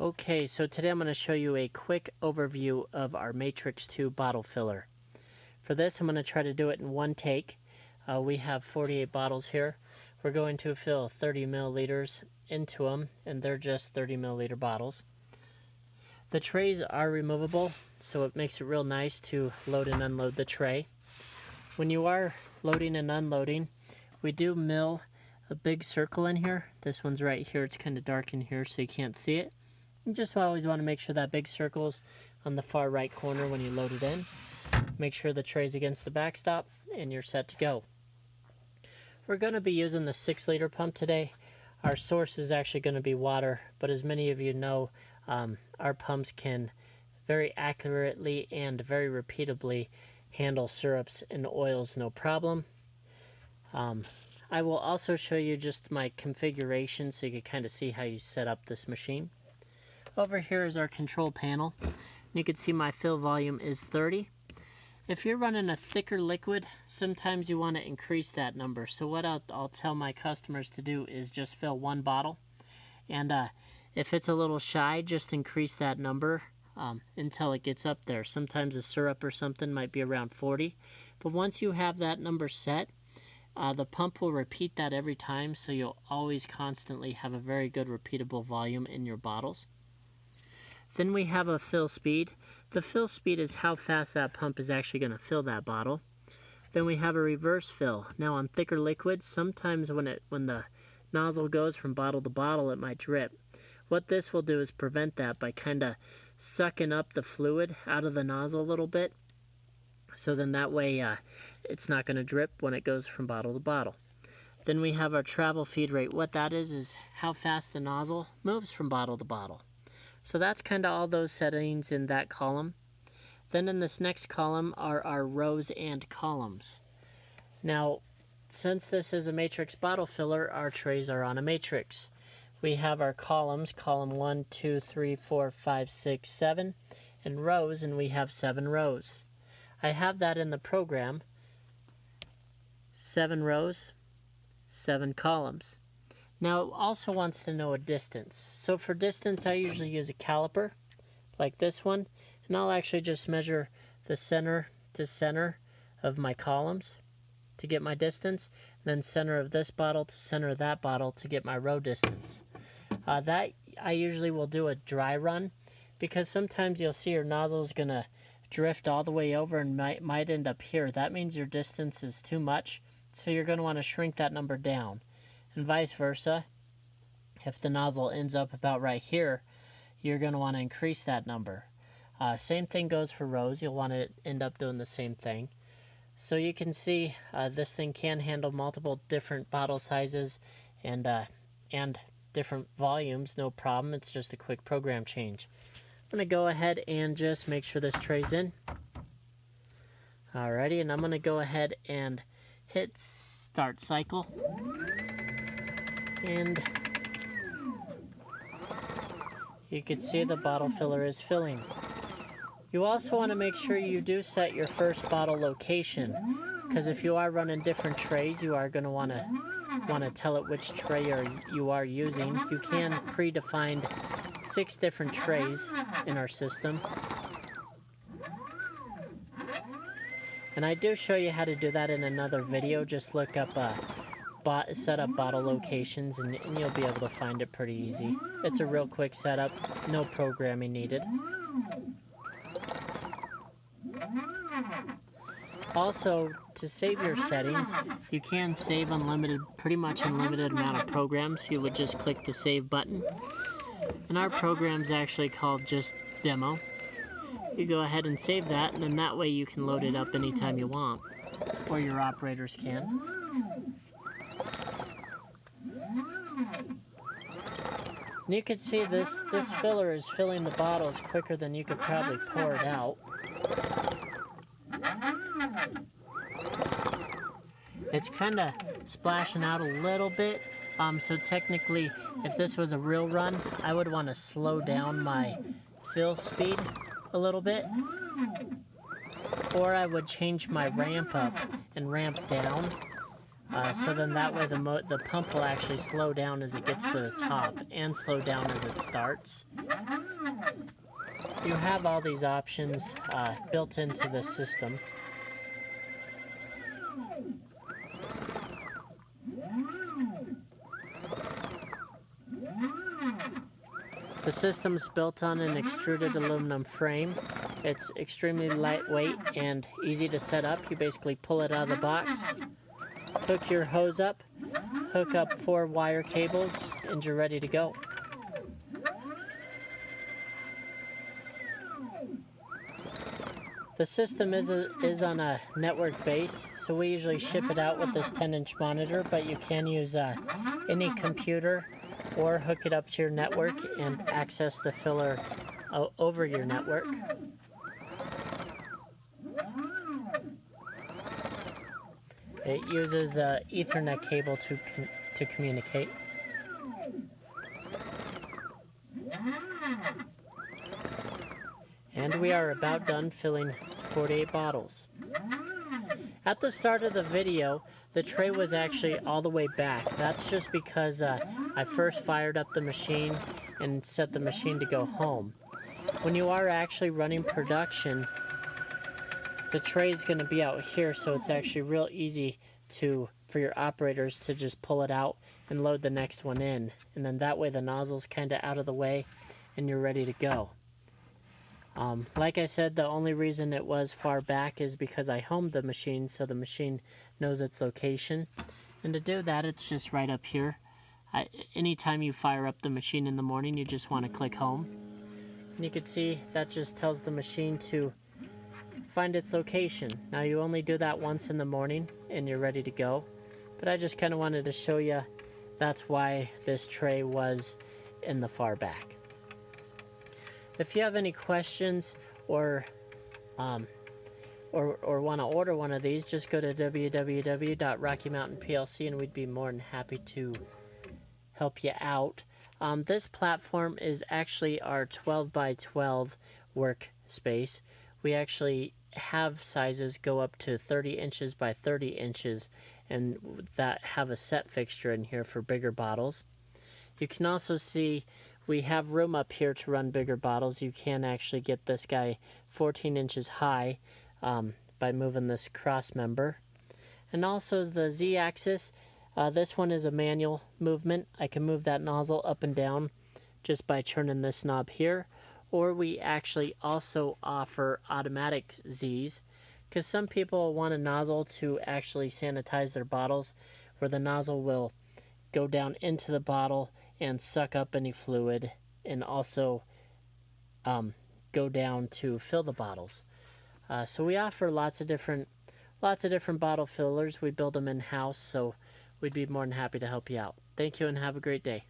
Okay, so today I'm going to show you a quick overview of our Matrix 2 bottle filler. For this, I'm going to try to do it in one take. We have 48 bottles here. We're going to fill 30 milliliters into them, and they're just 30 milliliter bottles. The trays are removable, so it makes it real nice to load and unload the tray. When you are loading and unloading, we do mill a big circle in here. This one's right here. It's kind of dark in here, so you can't see it. You just always want to make sure that big circle's on the far right corner when you load it in. Make sure the tray's against the backstop, and you're set to go. We're going to be using the 6-liter pump today. Our source is actually going to be water, but as many of you know, our pumps can very accurately and very repeatably handle syrups and oils no problem. I will also show you just my configuration so you can kind of see how you set up this machine. Over here is our control panel. You can see my fill volume is 30. If you're running a thicker liquid, sometimes you want to increase that number. So what I'll tell my customers to do is just fill one bottle. And if it's a little shy, just increase that number until it gets up there. Sometimes a syrup or something might be around 40. But once you have that number set, the pump will repeat that every time, so you'll always constantly have a very good repeatable volume in your bottles. Then we have a fill speed. The fill speed is how fast that pump is actually going to fill that bottle. Then we have a reverse fill. Now on thicker liquids, sometimes when the nozzle goes from bottle to bottle, it might drip. What this will do is prevent that by kind of sucking up the fluid out of the nozzle a little bit. So then that way it's not going to drip when it goes from bottle to bottle. Then we have our travel feed rate. What that is how fast the nozzle moves from bottle to bottle. So that's kind of all those settings in that column. Then in this next column are our rows and columns. Now, since this is a matrix bottle filler, our trays are on a matrix. We have our columns, column 1, 2, 3, 4, 5, 6, 7, and rows, and we have 7 rows. I have that in the program. 7 rows, 7 columns. Now it also wants to know a distance. So for distance, I usually use a caliper, like this one, and I'll actually just measure the center to center of my columns to get my distance, and then center of this bottle to center of that bottle to get my row distance. That I usually will do a dry run, because sometimes you'll see your nozzle is going to drift all the way over and might end up here. That means your distance is too much, so you're going to want to shrink that number down. And vice versa, if the nozzle ends up about right here, you're going to want to increase that number. Same thing goes for rows. You'll want to end up doing the same thing. So you can see this thing can handle multiple different bottle sizes and different volumes, no problem. It's just a quick program change. I'm going to go ahead and just make sure this tray's in. Alrighty, and I'm going to go ahead and hit start cycle. And you can see the bottle filler is filling. You also want to make sure you do set your first bottle location, because if you are running different trays, you are going to want to tell it which tray you are using. You can predefine 6 different trays in our system. And I do show you how to do that in another video. Just look up set up bottle locations and you'll be able to find it pretty easy. It's a real quick setup, no programming needed. Also, to save your settings, you can save pretty much unlimited amount of programs. You would just click the save button. And our program's actually called just demo. You go ahead and save that, and then that way you can load it up anytime you want, or your operators can. And you can see this filler is filling the bottles quicker than you could probably pour it out. It's kind of splashing out a little bit, so technically if this was a real run, I would want to slow down my fill speed a little bit, or I would change my ramp up and ramp down So then that way the pump will actually slow down as it gets to the top and slow down as it starts. You have all these options built into the system. The system's built on an extruded aluminum frame. It's extremely lightweight and easy to set up. You basically pull it out of the box, hook your hose up, hook up 4 wire cables, and you're ready to go. The system is on a network base, so we usually ship it out with this 10-inch monitor, but you can use any computer or hook it up to your network and access the filler over your network. It uses an Ethernet cable to communicate. And we are about done filling 48 bottles. At the start of the video, the tray was actually all the way back. That's just because I first fired up the machine and set the machine to go home. When you are actually running production, the tray is going to be out here, so it's actually real easy for your operators to just pull it out and load the next one in. And then that way the nozzle's kind of out of the way and you're ready to go. Like I said, the only reason it was far back is because I homed the machine, so the machine knows its location. And to do that, it's just right up here. Anytime you fire up the machine in the morning, you just want to click home. And you can see that just tells the machine to find its location. Now you only do that once in the morning and you're ready to go. But I just kind of wanted to show you that's why this tray was in the far back. If you have any questions or want to order one of these, just go to www.rockymountainplc and we'd be more than happy to help you out. This platform is actually our 12 by 12 workspace. We actually have sizes go up to 30 inches by 30 inches and that have a set fixture in here for bigger bottles. You can also see we have room up here to run bigger bottles. You can actually get this guy 14 inches high by moving this cross member. And also the Z-axis, this one is a manual movement. I can move that nozzle up and down just by turning this knob here. Or we actually also offer automatic Z's, because some people want a nozzle to actually sanitize their bottles, where the nozzle will go down into the bottle and suck up any fluid, and also go down to fill the bottles. So we offer lots of different bottle fillers. We build them in-house, so we'd be more than happy to help you out. Thank you and have a great day.